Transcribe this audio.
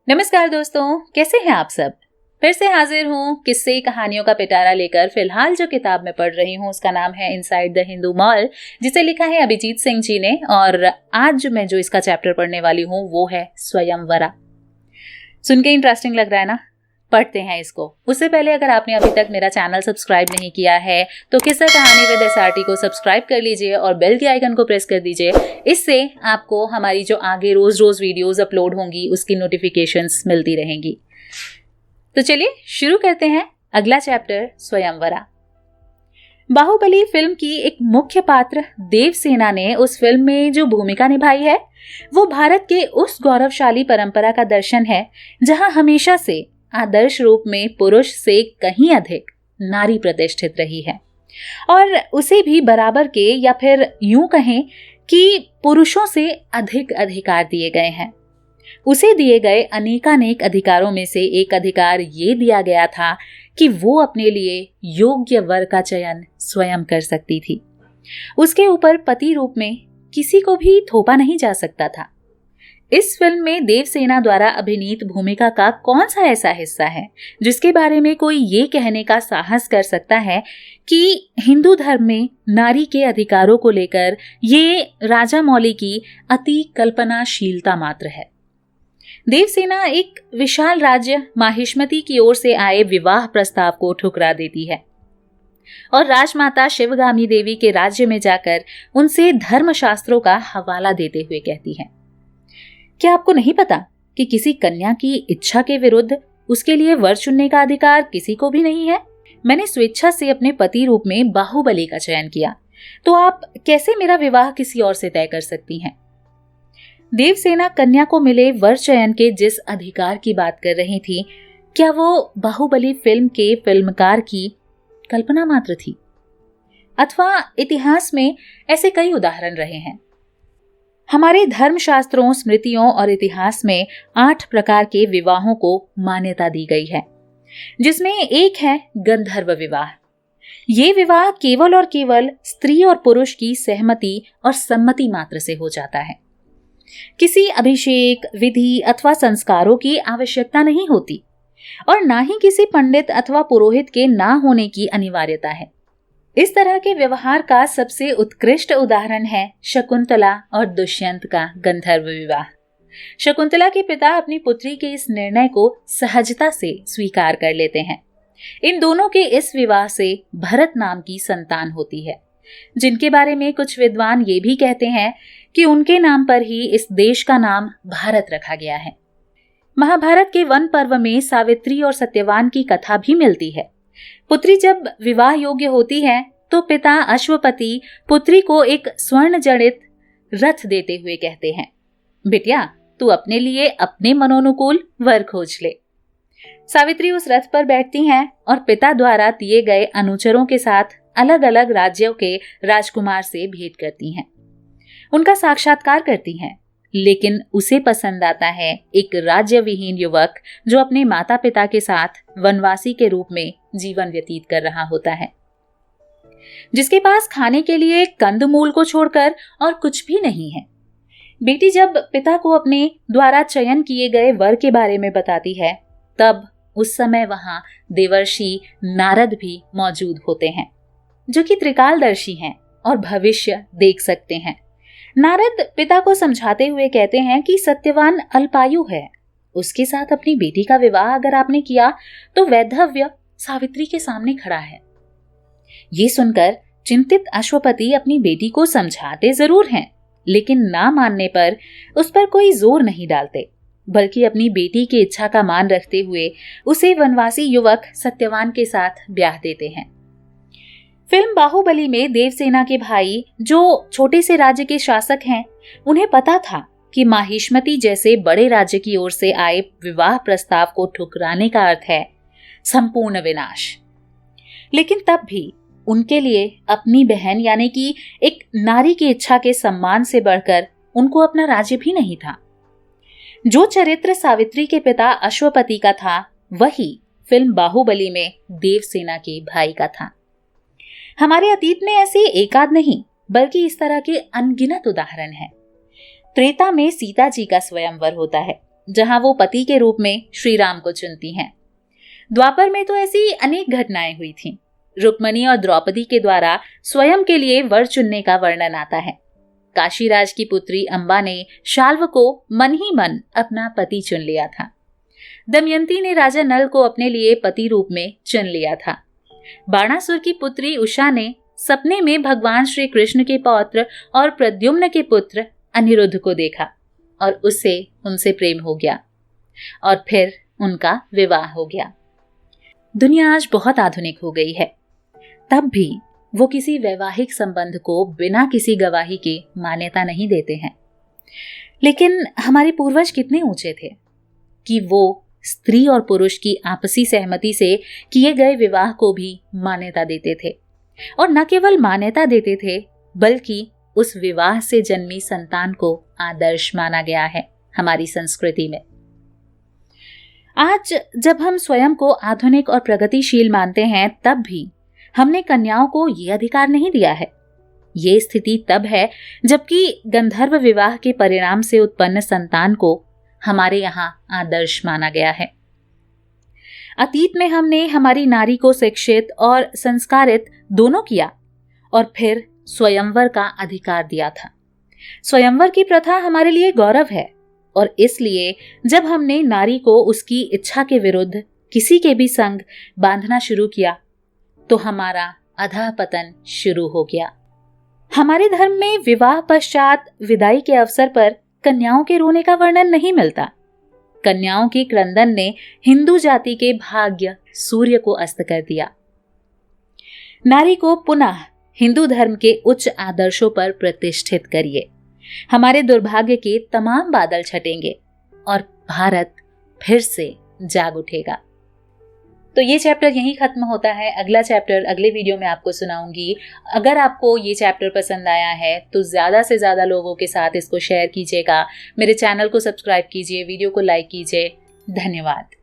नमस्कार दोस्तों, कैसे हैं आप सब। फिर से हाजिर हूँ किस्से कहानियों का पिटारा लेकर। फिलहाल जो किताब मैं पढ़ रही हूँ उसका नाम है इनसाइड द हिंदू मॉल, जिसे लिखा है अभिजीत सिंह जी ने। और आज मैं जो इसका चैप्टर पढ़ने वाली हूँ वो है स्वयंवरा। सुन के इंटरेस्टिंग लग रहा है ना? पढ़ते हैं इसको। उससे पहले अगर आपने अभी तक मेरा चैनल सब्सक्राइब नहीं किया है तो किस्सा कहानी विद एसआरटी को सब्सक्राइब कर लीजिए और बेल के आइकन को प्रेस कर दीजिए। इससे आपको हमारी जो आगे रोज रोज वीडियोस अपलोड होंगी उसकी नोटिफिकेशंस मिलती रहेंगी। तो चलिए शुरू करते हैं अगला चैप्टर, स्वयंवरा। बाहुबली फिल्म की एक मुख्य पात्र देवसेना ने उस फिल्म में जो भूमिका निभाई है वो भारत के उस गौरवशाली परंपरा का दर्शन है जहां हमेशा से आदर्श रूप में पुरुष से कहीं अधिक नारी प्रतिष्ठित रही है और उसे भी बराबर के या फिर यूं कहें कि पुरुषों से अधिक अधिकार दिए गए हैं। उसे दिए गए अनेकानेक अधिकारों में से एक अधिकार ये दिया गया था कि वो अपने लिए योग्य वर का चयन स्वयं कर सकती थी। उसके ऊपर पति रूप में किसी को भी थोपा नहीं जा सकता था। इस फिल्म में देवसेना द्वारा अभिनीत भूमिका का कौन सा ऐसा हिस्सा है जिसके बारे में कोई ये कहने का साहस कर सकता है कि हिंदू धर्म में नारी के अधिकारों को लेकर ये राजा मौली की अति कल्पनाशीलता मात्र है। देवसेना एक विशाल राज्य माहिष्मती की ओर से आए विवाह प्रस्ताव को ठुकरा देती है और राजमाता शिवगामी देवी के राज्य में जाकर उनसे धर्मशास्त्रों का हवाला देते हुए कहती है, क्या आपको नहीं पता कि किसी कन्या की इच्छा के विरुद्ध उसके लिए वर चुनने का अधिकार किसी को भी नहीं है? मैंने स्वेच्छा से अपने पति रूप में बाहुबली का चयन किया, तो आप कैसे मेरा विवाह किसी और से तय कर सकती हैं? देवसेना कन्या को मिले वर चयन के जिस अधिकार की बात कर रही थी, क्या वो बाहुबली फिल्म के फिल्मकार की कल्पना मात्र थी? अथवा इतिहास में ऐसे कई उदाहरण रहे हैं। हमारे धर्मशास्त्रों, स्मृतियों और इतिहास में 8 प्रकार के विवाहों को मान्यता दी गई है, जिसमें एक है गंधर्व विवाह। ये विवाह केवल और केवल स्त्री और पुरुष की सहमति और सम्मति मात्र से हो जाता है। किसी अभिषेक, विधि अथवा संस्कारों की आवश्यकता नहीं होती और ना ही किसी पंडित अथवा पुरोहित के ना होने की अनिवार्यता है। इस तरह के व्यवहार का सबसे उत्कृष्ट उदाहरण है शकुंतला और दुष्यंत का गंधर्व विवाह। शकुंतला के पिता अपनी पुत्री के इस निर्णय को सहजता से स्वीकार कर लेते हैं। इन दोनों के इस विवाह से भरत नाम की संतान होती है, जिनके बारे में कुछ विद्वान ये भी कहते हैं कि उनके नाम पर ही इस देश का नाम भारत रखा गया है। महाभारत के वन पर्व में सावित्री और सत्यवान की कथा भी मिलती है। पुत्री जब विवाह योग्य होती है तो पिता अश्वपति पुत्री को एक स्वर्ण जड़ित रथ देते हुए कहते हैं, बिटिया तू अपने लिए अपने मनोनुकूल वर खोज ले। सावित्री उस रथ पर बैठती हैं और पिता द्वारा दिए गए अनुचरों के साथ अलग अलग राज्यों के राजकुमार से भेंट करती हैं, उनका साक्षात्कार करती हैं। लेकिन उसे पसंद आता है एक राज्य विहीन युवक जो अपने माता पिता के साथ वनवासी के रूप में जीवन व्यतीत कर रहा होता है, जिसके पास खाने के लिए कंदमूल को छोड़कर और कुछ भी नहीं है। बेटी जब पिता को अपने द्वारा चयन किए गए वर के बारे में बताती है तब उस समय वहां देवर्षि नारद भी मौजूद होते हैं, जो कि त्रिकालदर्शी हैं और भविष्य देख सकते हैं। नारद पिता को समझाते हुए कहते हैं कि सत्यवान अल्पायु है, उसके साथ अपनी बेटी का विवाह अगर आपने किया तो वैधव्य सावित्री के सामने खड़ा है। ये सुनकर चिंतित अश्वपति अपनी बेटी को समझाते जरूर हैं, लेकिन ना मानने पर उस पर कोई जोर नहीं डालते, बल्कि अपनी बेटी की इच्छा का मान रखते हुए उसे वनवासी युवक सत्यवान के साथ ब्याह देते हैं। फिल्म बाहुबली में देवसेना के भाई जो छोटे से राज्य के शासक हैं, उन्हें पता था कि माहिष्मती जैसे बड़े राज्य की ओर से आए विवाह प्रस्ताव को ठुकराने का अर्थ है संपूर्ण विनाश। लेकिन तब भी उनके लिए अपनी बहन यानी कि एक नारी की इच्छा के सम्मान से बढ़कर उनको अपना राज्य भी नहीं था। जो चरित्र सावित्री के पिता अश्वपति का था वही फिल्म बाहुबली में देवसेना के भाई का था। हमारे अतीत में ऐसे एकाध नहीं बल्कि इस तरह के अनगिनत उदाहरण हैं। त्रेता में सीता जी का स्वयंवर होता है, जहां वो पति के रूप में श्री राम को चुनती हैं। द्वापर में तो ऐसी अनेक घटनाएं हुई थीं। रुक्मणी और द्रौपदी के द्वारा स्वयं के लिए वर चुनने का वर्णन आता है। काशीराज की पुत्री अंबा ने शाल्व को मन ही मन अपना पति चुन लिया था। दमयंती ने राजा नल को अपने लिए पति रूप में चुन लिया था। बाणासुर की पुत्री उषा ने सपने में भगवान श्री कृष्ण के पौत्र और प्रद्युम्न के पुत्र अनिरुद्ध को देखा और उससे उनसे प्रेम हो गया और फिर उनका विवाह हो गया। दुनिया आज बहुत आधुनिक हो गई है, तब भी वो किसी वैवाहिक संबंध को बिना किसी गवाही के मान्यता नहीं देते हैं। लेकिन हमारे पूर्वज कितने ऊंचे थे कि वो स्त्री और पुरुष की आपसी सहमति से किए गए विवाह को भी मान्यता देते थे, और न केवल मान्यता देते थे बल्कि उस विवाह से जन्मी संतान को आदर्श माना गया है हमारी संस्कृति में। आज जब हम स्वयं को आधुनिक और प्रगतिशील मानते हैं, तब भी हमने कन्याओं को ये अधिकार नहीं दिया है। ये स्थिति तब है जबकि गंधर्व विवाह के परिणाम से उत्पन्न संतान को हमारे यहाँ आदर्श माना गया है। अतीत में हमने हमारी नारी को शिक्षित और संस्कारित दोनों किया और फिर स्वयंवर का अधिकार दिया था। स्वयंवर की प्रथा हमारे लिए गौरव है, और इसलिए जब हमने नारी को उसकी इच्छा के विरुद्ध किसी के भी संग बांधना शुरू किया तो हमारा अधःपतन शुरू हो गया। हमारे धर्म में विवाह पश्चात विदाई के अवसर पर कन्याओं के रोने का वर्णन नहीं मिलता। कन्याओं के क्रंदन ने हिंदू जाति के भाग्य सूर्य को अस्त कर दिया। नारी को पुनः हिंदू धर्म के उच्च आदर्शों पर प्रतिष्ठित करिए। हमारे दुर्भाग्य के तमाम बादल छटेंगे और भारत फिर से जाग उठेगा। तो ये चैप्टर यहीं खत्म होता है। अगला चैप्टर अगले वीडियो में आपको सुनाऊंगी। अगर आपको ये चैप्टर पसंद आया है तो ज़्यादा से ज़्यादा लोगों के साथ इसको शेयर कीजिएगा। मेरे चैनल को सब्सक्राइब कीजिए, वीडियो को लाइक कीजिए। धन्यवाद।